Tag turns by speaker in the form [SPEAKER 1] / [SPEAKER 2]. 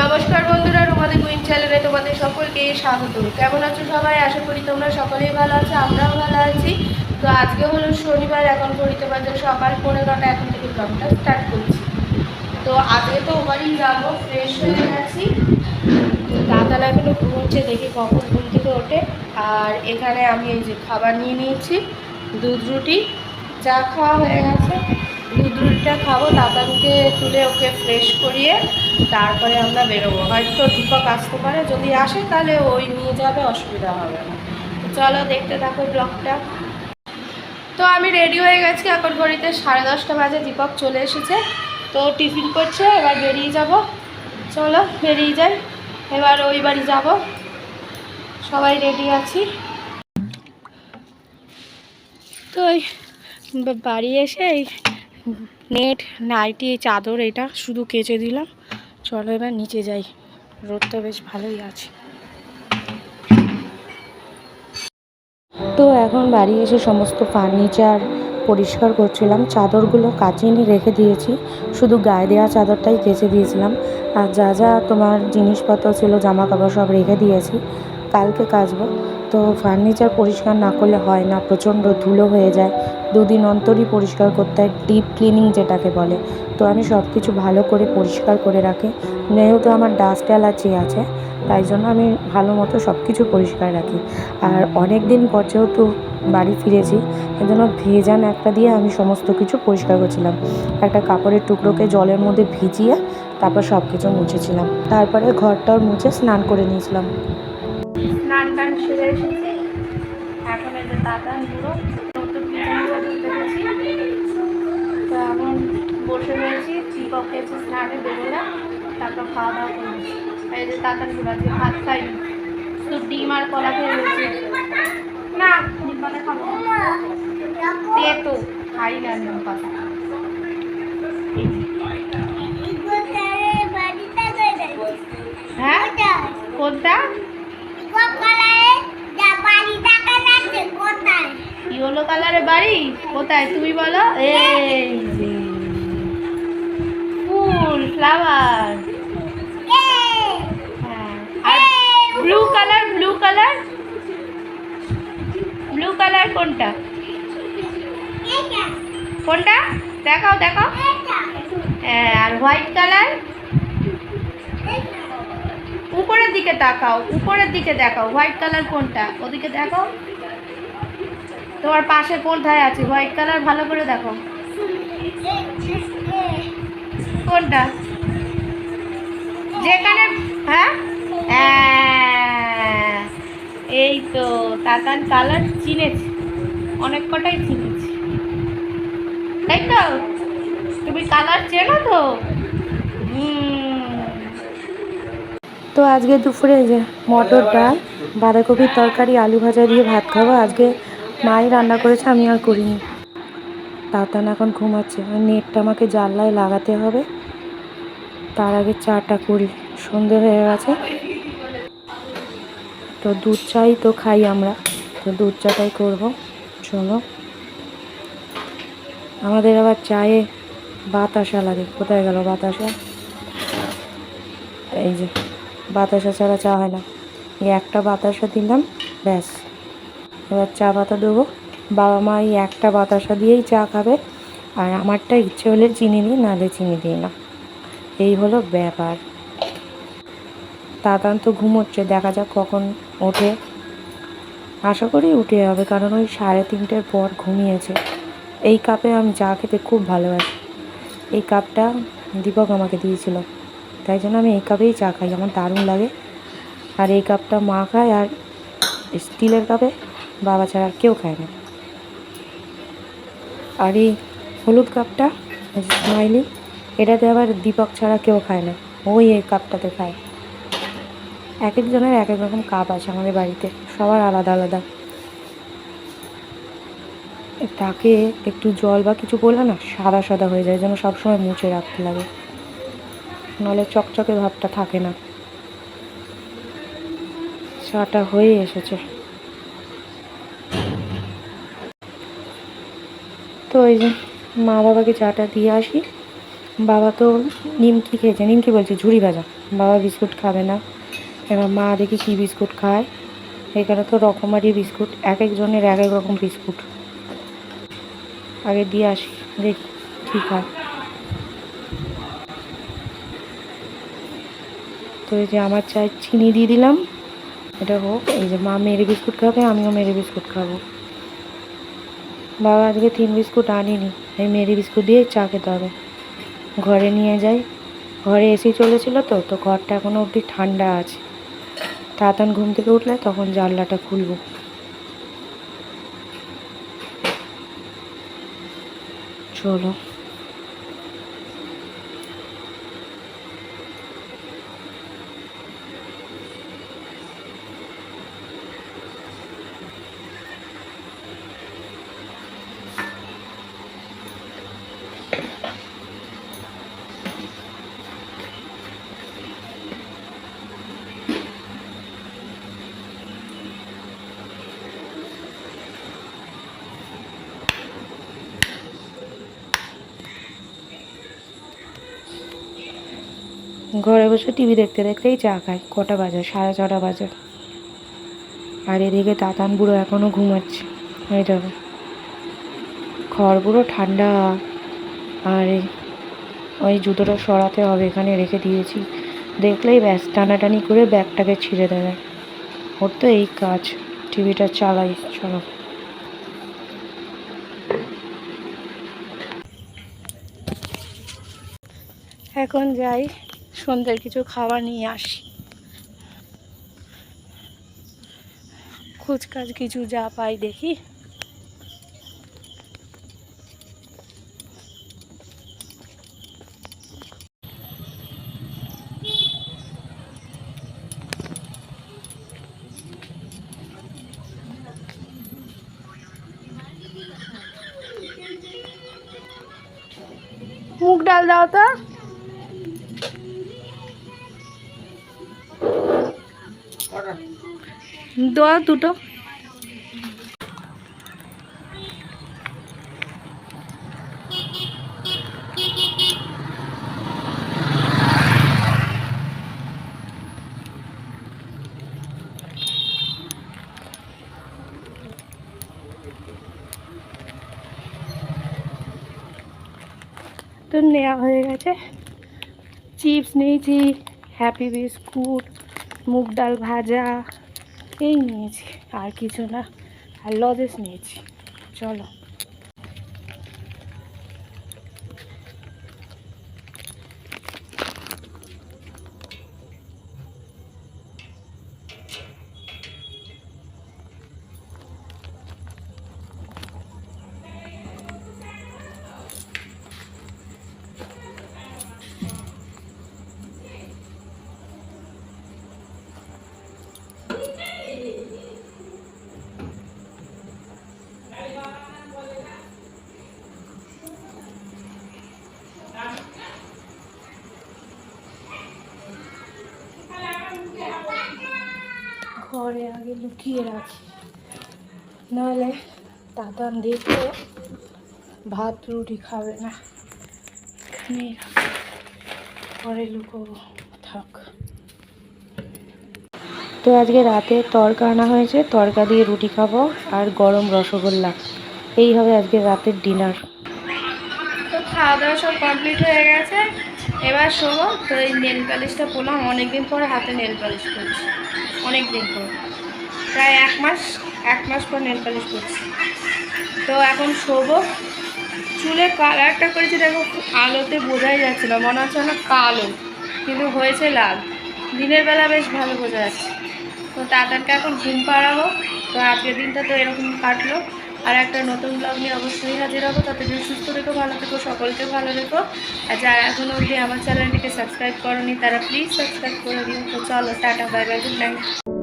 [SPEAKER 1] নমস্কার বন্ধুরা, রুমাদি কুইন চ্যানেলে তোমাদের সকলকে স্বাগত। কেমন আছো সবাই? আশা করি তোমরা সকলেই ভালো আছো, আমরাও ভালো আছি। তো আজকে হলো শনিবার, এখন ঘড়িতে বাজে সকাল 9:30। এখন থেকে ব্লগটা স্টার্ট করছি। তো আজকে তো বাড়ি যাবো, ফ্রেশ হয়ে গেছি। দাদারা এখনো ঘুমোচ্ছে, দেখি কখন ঘুম থেকে ওঠে। আর এখানে আমি এই যে খাবার নিয়ে নিয়েছি, দুধ রুটি। চা খাওয়া হয়ে গেছে, দুধ রুটিটা খাবো। দাদাকে তুলে ওকে ফ্রেশ করিয়ে তারপরে আমরা বেরোবো। হয়তো দীপক আসতে পারে, যদি আসে তাহলে ওই নিয়ে যাবে, অসুবিধা হবে না। চলো দেখতে থাকো ব্লগটা। তো আমি রেডি হয়ে গেছি, এখন ঘড়িতে 10:30 বাজে। দীপক চলে এসেছে, তো টিফিন করছে, এবার বেরিয়ে যাব। চলো বেরিয়ে যাই, এবার ওই বাড়ি যাব। সবাই রেডি আছি। তো বাড়ি এসে এই নেট, নাইটি, চাদর এটা শুধু কেচে দিলাম। চলো এবার নিচে যাই, রোদটা বেশ ভালোই আছে। তো এখন বাড়ি এসে সমস্ত ফার্নিচার পরিষ্কার করছিলাম। চাদরগুলো কাচিয়ে রেখে দিয়েছি, শুধু গায়ে দেওয়া চাদরটাই কেচে দিয়েছিলাম। আর যা যা তোমার জিনিসপত্র ছিল, জামা কাপড় সব রেখে দিয়েছি, কালকে কাচবো। তো ফার্নিচার পরিষ্কার না করলে হয় না, প্রচণ্ড ধুলো হয়ে যায়। দুদিন অন্তরই পরিষ্কার করতে হয়, ডিপ ক্লিনিং যেটাকে বলে। তো আমি সব কিছু ভালো করে পরিষ্কার করে রাখি। যেহেতু আমার ডাস্ট অ্যালার্জি আছে, তাই জন্য আমি ভালো মতো সব কিছু পরিষ্কার রাখি। আর অনেক দিন পর যেহেতু বাড়ি ফিরেছি, এজন্য ভেজান একটা দিয়ে আমি সমস্ত কিছু পরিষ্কার করছিলাম। একটা কাপড়ের টুকরোকে জলের মধ্যে ভিজিয়ে তারপর সব কিছু মুছেছিলাম। তারপরে ঘরটাও মুছে স্নান করে নিয়েছিলাম। স্নান টান সেরে এসেছি, এখন এই যে দাদা পুরো দেখেছি। তো এখন বসে রয়েছি, দীপককে এসে স্নানে বেরোলাম, তারপর খাওয়া দাওয়া করেছি। এই যে তাতান গুলো আজকে ভাত খাইনি, শুধু ডিম আর কলা খেয়ে রয়েছে। না ডিম পাতা খাবো তো, খাই না ডিম পাতা। হ্যাঁ কোনটা? ইয়েলো কালারের বাড়ি কোথায় তুমি বলো? এই ফুল, ফ্লাওয়ার। হ্যাঁ, আর blue colour, blue colour, blue colour কোনটা? কোনটা দেখাও দেখাও। হ্যাঁ, আর হোয়াইট কালার? উপরের দিকে তাকাও, উপরের দিকে দেখাও। হোয়াইট কালার কোনটা? ওদিকে দেখো, তোমার পাশে কোনটায় আছে হোয়াইট কালার? ভালো করে দেখো কোনটা যেখানে। হ্যাঁ, এই তো তাতান কালার চিনেছি, অনেক কটাই চিনেছি, তাই তো? তুমি কালার চেনো তো? তো আজকে দুপুরে যে মটর ডাল, বাঁধাকপির তরকারি, আলু ভাজা দিয়ে ভাত খাবো। আজকে মাই রান্না করেছে, আমি আর করিনি। তাতান এখন ঘুমাচ্ছে, আর নেটটা আমাকে জানলায় লাগাতে হবে। তার আগে চাটা করি, সন্ধে হয়ে গেছে। তো দুধ চাই তো খাই আমরা, তো দুধ চাটাই করবো। চলো, আমাদের আবার চায়ে বাতাসা লাগে। কোথায় গেল বাতাসা? এই যে বাতাসা ছাড়া চা হয় না। এই একটা বাতাসা দিলাম, ব্যাস। এবার চা পাতা দেবো। বাবা মা এই একটা বাতাসা দিয়েই চা খাবে, আর আমারটা ইচ্ছে হলে চিনি দিই, নাহলে চিনি দিই না। এই হলো ব্যাপার। তাতান তো ঘুমোচ্ছে, দেখা যাক কখন ওঠে। আশা করি উঠে যাবে, কারণ ওই 3:30 পর ঘুমিয়েছে। এই কাপে আমি চা খেতে খুব ভালোবাসি। এই কাপটা দীপক আমাকে দিয়েছিল, তাই জন্য আমি এই কাপেই চা খাই, আমার দারুণ লাগে। আর এই কাপটা মা খায়, আর স্টিলের কাপে বাবা ছাড়া আর কেউ খায় না। আর এই হলুদ কাপটা স্মাইলি, এটাতে আবার দীপক ছাড়া কেউ খায় না, ওই এই কাপটাতে খায়। এক একজনের এক এক রকম কাপ আছে আমাদের বাড়িতে, সবার আলাদা আলাদা। তাকে একটু জল বা কিছু বললে না সাদা সাদা হয়ে যায়, যেন সবসময় মুছে রাখতে লাগে, নাহলে চকচকে ভাবটা থাকে না। চাটা হয়ে এসেছে। তো এই যে মা বাবাকে চাটা দিয়ে আসি। বাবা তো নিমকি খেয়েছে, নিমকি বলছে ঝুড়ি ভাজা, বাবা বিস্কুট খাবে না। এবার মা দেখি কী বিস্কুট খায়। এখানে তো রকমারি বিস্কুট, এক একজনের এক এক রকম বিস্কুট। আগে দিয়ে আসি, দেখি কী খায়। তো এই যে আমার চায়ে চিনি দিয়ে দিলাম, এটা হোক। এই যে মা মেরি বিস্কুট খাবে, আমিও মেরি বিস্কুট খাবো। বাবা আজকে 3 বিস্কুট আনিনি, এই মেরি বিস্কুট দিয়েই চা খেতে হবে। ঘরে নিয়ে যাই, ঘরে এসি চলেছিল তো ঘরটা এখনও অবধি ঠান্ডা আছে। তাড়াতাড়ি ঘুম থেকে উঠলে তখন জানলাটা খুলবো। চলো। ঘরে বসে টিভি দেখতে দেখতেই চা খাই। কটা বাজে? 6:30 বাজে। আর এদিকে তাতান বুড়ো এখনও ঘুমাচ্ছে। এই দেখো, ঘর পুরো ঠান্ডা। আর ওই জুতোটা সরাতে হবে, এখানে রেখে দিয়েছি। দেখলেই ব্যাস টানাটানি করে ব্যাগটাকে ছিঁড়ে দেবে। ওর তো এই কাজ। টিভিটা চালাই, চলো। এখন যাই, সন্ধ্যের কিছু খাবার নিয়ে আসি। খুচকাচ কিছু যা পাই দেখি। মুগ ডাল দাও তো। দাও দুটো। তো নেওয়া হয়ে গেছে। চিপস নিয়েছি, হ্যাপি বিস্কুট, মুগ ডাল ভাজা, এই নিয়েছি, আর কিছু না। আর লজেস নিয়েছি। চলো। ঘরে আগে লুকিয়ে রাখি, নাহলে তাতান দেখলে ভাত রুটি খাবে না। এখানে ঘরে লুকোবো, থাক। তো আজকে রাতে তড়কা আনা হয়েছে, তড়কা দিয়ে রুটি খাবো আর গরম রসগোল্লা। এই হবে আজকে রাতের ডিনার। তো খাওয়া দাওয়া সব কমপ্লিট হয়ে গেছে, এবার শোবো। তো এই নেল পালিশটা পরলাম, অনেকদিন পরে হাতে নেল পালিশ করছি, অনেকদিন পর, প্রায় এক মাস পর নেল পালিশ করছি। তো এখন শোবো। চুলে কালারটা করেছি দেখো, আলোতে বোঝাই যাচ্ছে না, মনে হচ্ছে না কালো, কিন্তু হয়েছে লাল। দিনের বেলা বেশ ভালো বোঝা যাচ্ছে। তো তাদেরকে এখন ঘুম পাড়াবো। তো আজকের দিনটা তো এরকম কাটলো। আর একটা নতুন ব্লগ নিয়ে অবশ্যই হাজির হবো। ততদিন সুস্থ থেকো, ভালো থেকো, সকলকে ভালো রেখো। আর যারা এখনও অবধি আমার চ্যানেলটিকে সাবস্ক্রাইব করোনি তারা প্লিজ সাবস্ক্রাইব করে দিও। তো চলো, tata, bye bye, good night.